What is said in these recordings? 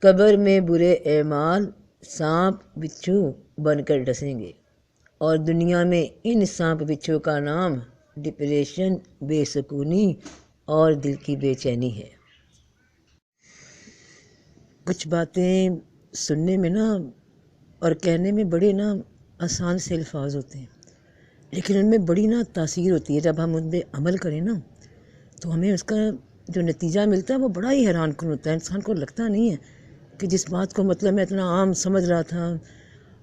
قبر میں برے اعمال سانپ بچھو بن کر ڈسیں گے، اور دنیا میں ان سانپ بچھو کا نام ڈپریشن، بے سکونی اور دل کی بے چینی ہے۔ کچھ باتیں سننے میں اور کہنے میں بڑے آسان سے الفاظ ہوتے ہیں، لیکن ان میں بڑی تاثیر ہوتی ہے۔ جب ہم ان پہ عمل کریں تو ہمیں اس کا جو نتیجہ ملتا ہے وہ بڑا ہی حیران کن ہوتا ہے۔ انسان کو لگتا نہیں ہے کہ جس بات کو میں اتنا عام سمجھ رہا تھا،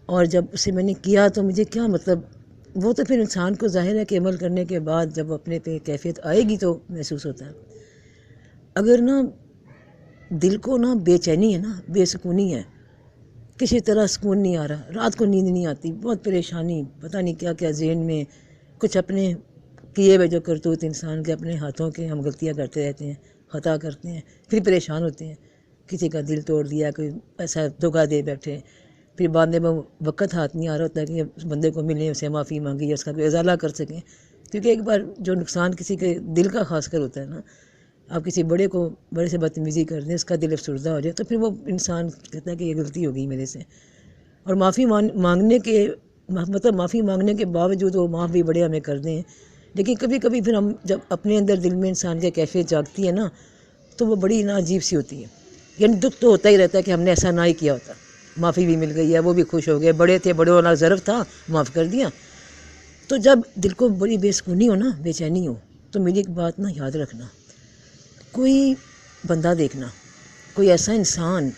اور جب اسے میں نے کیا تو مجھے کیا وہ تو پھر انسان کو ظاہر ہے کہ عمل کرنے کے بعد جب اپنے پہ کیفیت آئے گی تو محسوس ہوتا ہے۔ اگر دل کو بے چینی ہے، بے سکونی ہے، کسی طرح سکون نہیں آ رہا، رات کو نیند نہیں آتی، بہت پریشانی، پتہ نہیں کیا کیا ذہن میں، کچھ اپنے کیے ہوئے جو کرتوت انسان کے اپنے ہاتھوں کے ہم غلطیاں کرتے رہتے ہیں، خطا کرتے ہیں، پھر پریشان ہوتے ہیں، کسی کا دل توڑ دیا، کوئی ایسا دھوکہ دے بیٹھے، پھر بعد میں وہ وقت ہاتھ نہیں آ رہا ہوتا کہ اس بندے کو ملیں، اسے معافی مانگی یا اس کا کوئی ازالہ کر سکیں، کیونکہ ایک بار جو نقصان کسی کے دل کا خاص کر ہوتا ہے آپ کسی بڑے سے بدتمیزی کر دیں، اس کا دل افسردہ ہو جائے تو پھر وہ انسان کہتا ہے کہ یہ غلطی ہو گئی میرے سے، اور معافی مانگنے کے باوجود وہ معاف بھی بڑے ہمیں کر دیں، لیکن کبھی کبھی پھر ہم جب اپنے اندر دل میں انسان کے کیفیت جاگتی ہے تو وہ بڑی عجیب سی ہوتی ہے، یعنی دکھ تو ہوتا ہی رہتا ہے کہ ہم نے ایسا نہ ہی کیا ہوتا، معافی بھی مل گئی ہے، وہ بھی خوش ہو گئے، بڑے تھے، بڑوں والا ظرف تھا، معاف کر دیا۔ تو جب دل کو بڑی بے سکونی ہو بے چینی ہو تو میری ایک بات یاد رکھنا، کوئی بندہ دیکھنا، کوئی ایسا انسان،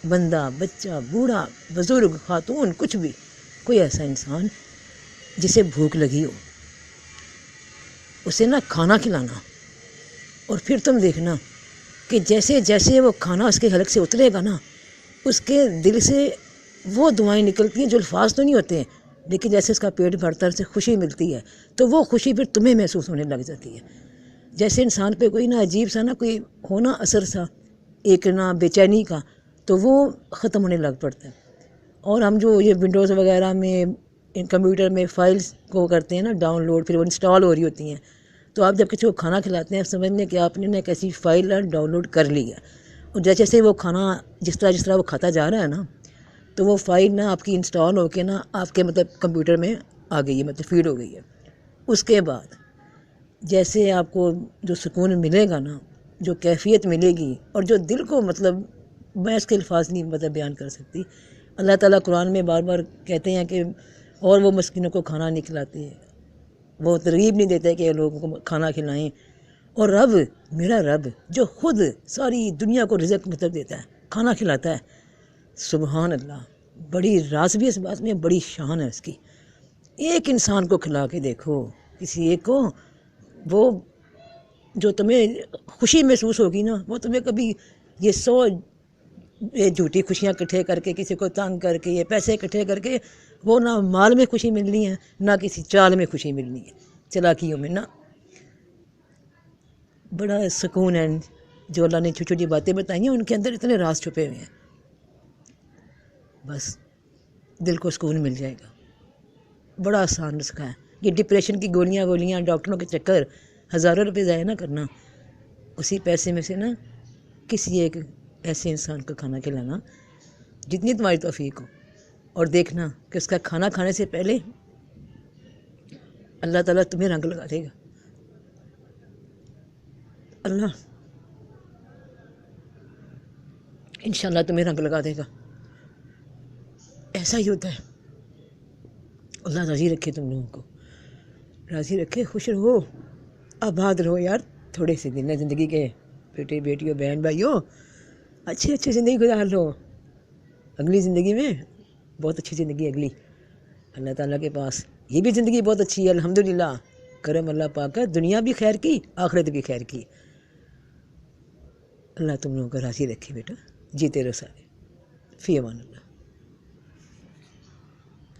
بندہ، بچہ، بوڑھا، بزرگ، خاتون، کچھ بھی، کوئی ایسا انسان جسے بھوک لگی ہو، اسے کھانا کھلانا، اور پھر تم دیکھنا کہ جیسے جیسے وہ کھانا اس کے حلق سے اترے گا اس کے دل سے وہ دعائیں نکلتی ہیں جو الفاظ تو نہیں ہوتے ہیں، لیکن جیسے اس کا پیٹ بھرتا ہے، اسے خوشی ملتی ہے، تو وہ خوشی پھر تمہیں محسوس ہونے لگ جاتی ہے، جیسے انسان پہ کوئی عجیب سا کوئی ہونا اثر سا ایک بے چینی کا، تو وہ ختم ہونے لگ پڑتا ہے۔ اور ہم جو یہ ونڈوز وغیرہ میں کمپیوٹر میں فائلز کو کرتے ہیں ڈاؤن لوڈ، پھر وہ انسٹال ہو رہی ہوتی ہیں، تو آپ جب کسی کو کھانا کھلاتے ہیں سمجھ لیں کہ آپ نے ایک ایسی فائل ڈاؤن لوڈ کر لی ہے، اور جیسے جیسے وہ کھانا جس طرح وہ کھاتا جا رہا ہے تو وہ فائل آپ کی انسٹال ہو کے آپ کے کمپیوٹر میں آ گئی ہے، فیڈ ہو گئی ہے۔ اس کے بعد جیسے آپ کو جو سکون ملے گا جو کیفیت ملے گی، اور جو دل کو میں اس کے الفاظ نہیں بیان کر سکتی۔ اللہ تعالیٰ قرآن میں بار بار کہتے ہیں کہ اور وہ مسکینوں کو کھانا نہیں کھلاتے ہیں، وہ ترغیب نہیں دیتے کہ لوگوں کو کھانا کھلائیں، اور میرا رب جو خود ساری دنیا کو رزق دیتا ہے، کھانا کھلاتا ہے، سبحان اللہ، بڑی راز بھی اس بات میں، بڑی شان ہے اس کی۔ ایک انسان کو کھلا کے دیکھو، کسی ایک کو، وہ جو تمہیں خوشی محسوس ہوگی وہ تمہیں کبھی یہ جھوٹی خوشیاں اکٹھے کر کے، کسی کو تنگ کر کے، یہ پیسے اکٹھے کر کے، وہ نہ مال میں خوشی ملنی ہے، نہ کسی چال میں خوشی ملنی ہے، چلاکیوں میں بڑا سکون ہے۔ جو اللہ نے چھوٹی چھوٹی باتیں بتائی ہیں ان کے اندر اتنے راز چھپے ہوئے ہیں، بس دل کو سکون مل جائے گا۔ بڑا آسان نسخہ ہے یہ، ڈپریشن کی گولیاں ڈاکٹروں کے چکر، ہزاروں روپے ضائع نہ کرنا، اسی پیسے میں سے کسی ایک ایسے انسان کو کھانا کھلانا جتنی تمہاری توفیق ہو، اور دیکھنا کہ اس کا کھانا کھانے سے پہلے اللہ تعالیٰ تمہیں رنگ لگا دے گا، اللہ انشاءاللہ تمہیں رنگ لگا دے گا، ایسا ہی ہوتا ہے۔ اللہ راضی رکھے تم لوگوں کو، راضی رکھے، خوش رہو، آباد رہو یار، تھوڑے سے دن ہے زندگی کے، بیٹے بیٹیوں، بہن بھائیوں، اچھی زندگی گزار لو، اگلی زندگی میں بہت اچھی زندگی اگلی اللہ تعالیٰ کے پاس، یہ بھی زندگی بہت اچھی ہے الحمدللہ، کرم اللہ پاک ہے، دنیا بھی خیر کی، آخرت بھی خیر کی۔ اللہ تم لوگوں کو راضی رکھے بیٹا، جیتے رہو سارے، فی امان اللہ۔